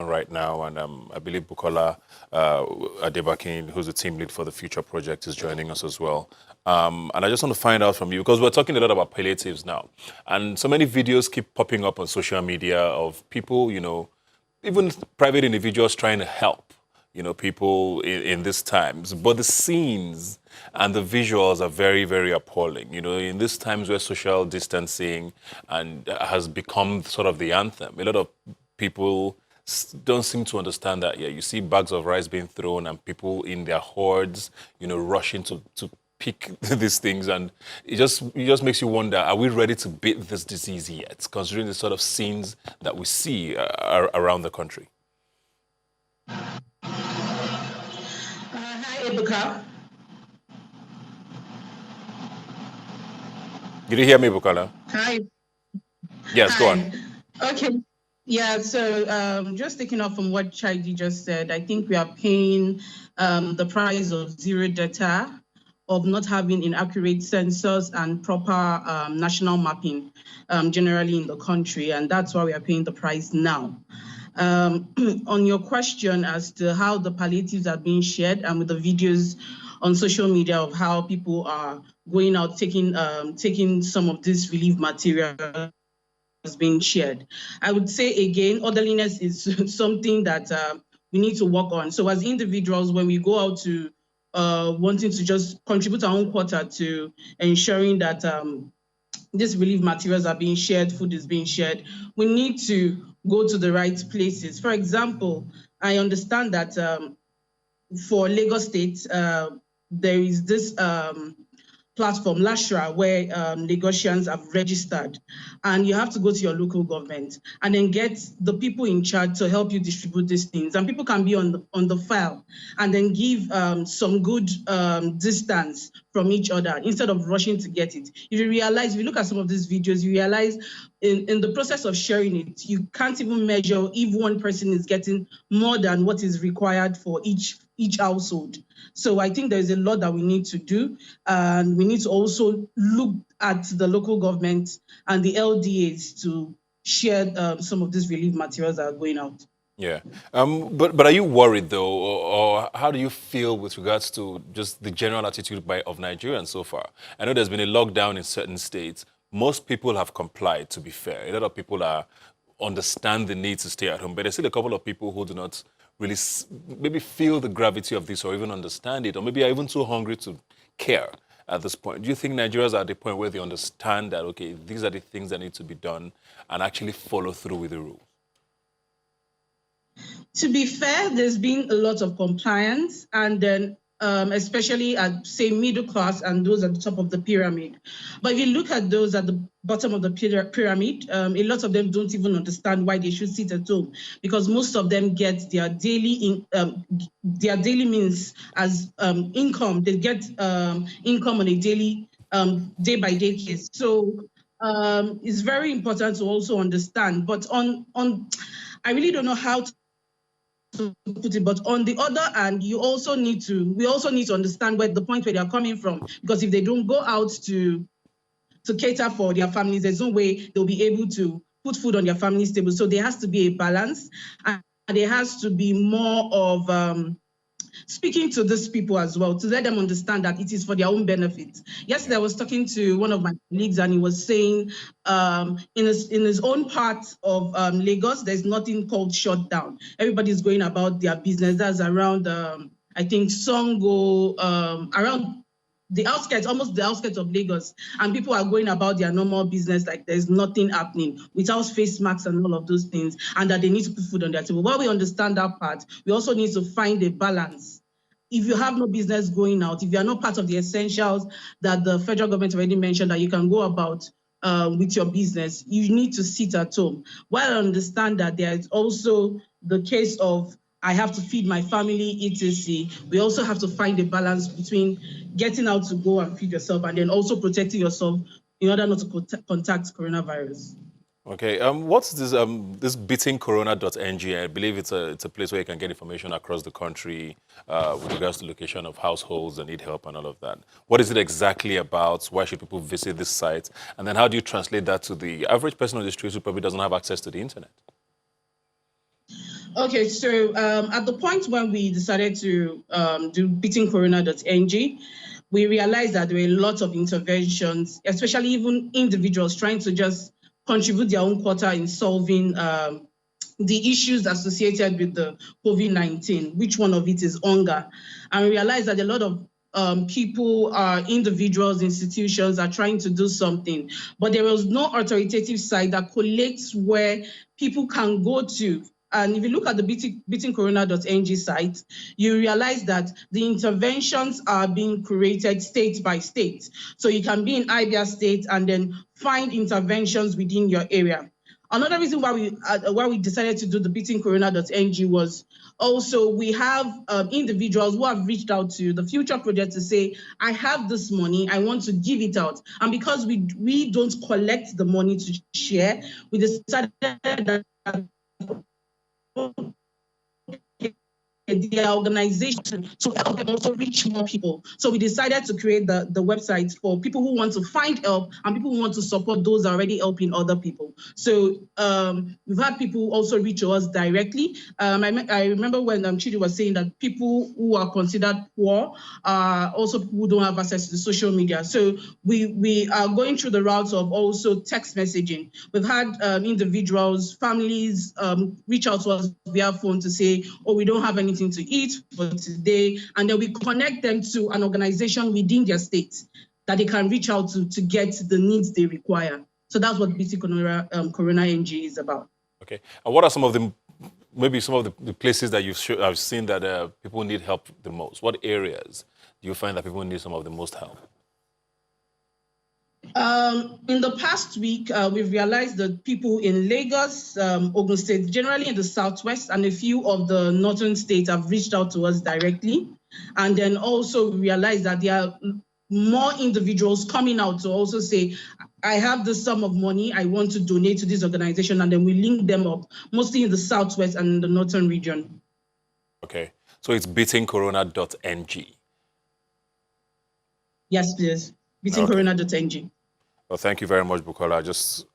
right now, and I believe Bukonla Adebakin, who's the team lead for the Future Project, is joining us as well. And I just want to find out from you, because we're talking a lot about palliatives now, and so many videos keep popping up on social media of people, even private individuals trying to help, people in these times. But the scenes and the visuals are very, very appalling. In these times where social distancing and has become sort of the anthem, a lot of people don't seem to understand that. Yeah, you see bags of rice being thrown and people in their hordes, rushing to pick these things, and it just makes you wonder: are we ready to beat this disease yet? Considering the sort of scenes that we see around the country. Hi, Ebuka. Did you hear me, Bukonla? Hi. Yes, go on. Hi. Okay. Yeah, so just taking off from what Chaidi just said, I think we are paying the price of zero data, of not having inaccurate sensors and proper national mapping generally in the country, and that's why we are paying the price now. On your question as to how the palliatives are being shared, and with the videos on social media of how people are going out taking some of this relief material being shared, I would say again, orderliness is something that we need to work on. So as individuals, when we go out to wanting to just contribute our own quota to ensuring that these relief materials are being shared, food is being shared, we need to go to the right places. For example, I understand that for Lagos State, there is this platform, Lashra, where Lagosians have registered, and you have to go to your local government and then get the people in charge to help you distribute these things. And people can be on the file and then give some good distance from each other instead of rushing to get it. If you look at some of these videos, you realize in the process of sharing it, you can't even measure if one person is getting more than what is required for each household. So I think there's a lot that we need to do, and we need to also look at the local government and the LDAs to share some of these relief materials that are going out. Yeah, but are you worried though, or how do you feel with regards to just the general attitude of Nigerians so far? I know there's been a lockdown in certain states. Most people have complied, to be fair. A lot of people understand the need to stay at home, but there's still a couple of people who do not really maybe feel the gravity of this or even understand it, or maybe are even too hungry to care at this point. Do you think Nigerians are at the point where they understand that, okay, these are the things that need to be done, and actually follow through with the rules? To be fair, there's been a lot of compliance, and then especially at, say, middle class and those at the top of the pyramid. But if you look at those at the bottom of the pyramid, a lot of them don't even understand why they should sit at home, because most of them get their daily means as income. They get income on a daily, day-by-day case. So it's very important to also understand. But I really don't know how to put it, but on the other hand, we also need to understand where the point where they are coming from, because if they don't go out to cater for their families, there's no way they'll be able to put food on their family's table. So there has to be a balance, and there has to be more of speaking to these people as well, to let them understand that it is for their own benefit. Yesterday, I was talking to one of my colleagues, and he was saying in his own part of Lagos, there's nothing called shutdown. Everybody's going about their business. That's around, I think, Songo, around the outskirts, almost the outskirts of Lagos, and people are going about their normal business like there's nothing happening, without face masks and all of those things, and that they need to put food on their table. While we understand that part, we also need to find a balance. If you have no business going out, if you are not part of the essentials that the federal government already mentioned that you can go about with your business, you need to sit at home. While I understand that there is also the case of I have to feed my family, etc. We also have to find a balance between getting out to go and feed yourself and then also protecting yourself in order not to contact coronavirus. Okay, what's this this beatingcorona.ng? I believe it's a place where you can get information across the country with regards to location of households that need help and all of that. What is it exactly about? Why should people visit this site? And then how do you translate that to the average person on the street who probably doesn't have access to the internet? Okay, so at the point when we decided to do beatingcorona.ng, we realized that there were a lot of interventions, especially even individuals trying to just contribute their own quota in solving the issues associated with the COVID-19, which one of it is hunger. And we realized that a lot of people, individuals, institutions are trying to do something, but there was no authoritative site that collates where people can go to. And if you look at the beatingcorona.ng site, you realize that the interventions are being created state by state. So you can be in Abia State and then find interventions within your area. Another reason why we decided to do the beatingcorona.ng was also we have individuals who have reached out to the Future Project to say, I have this money, I want to give it out. And because we don't collect the money to share, we decided that their organization to help them also reach more people. So we decided to create the website for people who want to find help and people who want to support those already helping other people. So we've had people also reach to us directly. I remember when Chidi was saying that people who are considered poor are also people who don't have access to social media. So we are going through the routes of also text messaging. We've had individuals, families reach out to us via phone to say, oh, we don't have anything to eat for today, and then we connect them to an organization within their state that they can reach out to get the needs they require. So that's what BC Corona NG is about. Okay. And what are some of the, maybe some of the places that I've seen that people need help the most? What areas do you find that people need some of the most help? In the past week, we've realized that people in Lagos, Ogun State, generally in the Southwest, and a few of the northern states have reached out to us directly. And then also realized that there are more individuals coming out to also say, I have this sum of money, I want to donate to this organization, and then we link them up, mostly in the Southwest and in the northern region. Okay, so it's beatingcorona.ng. Yes, please. Beatingcorona.ng. Well, thank you very much, Bukonla. Just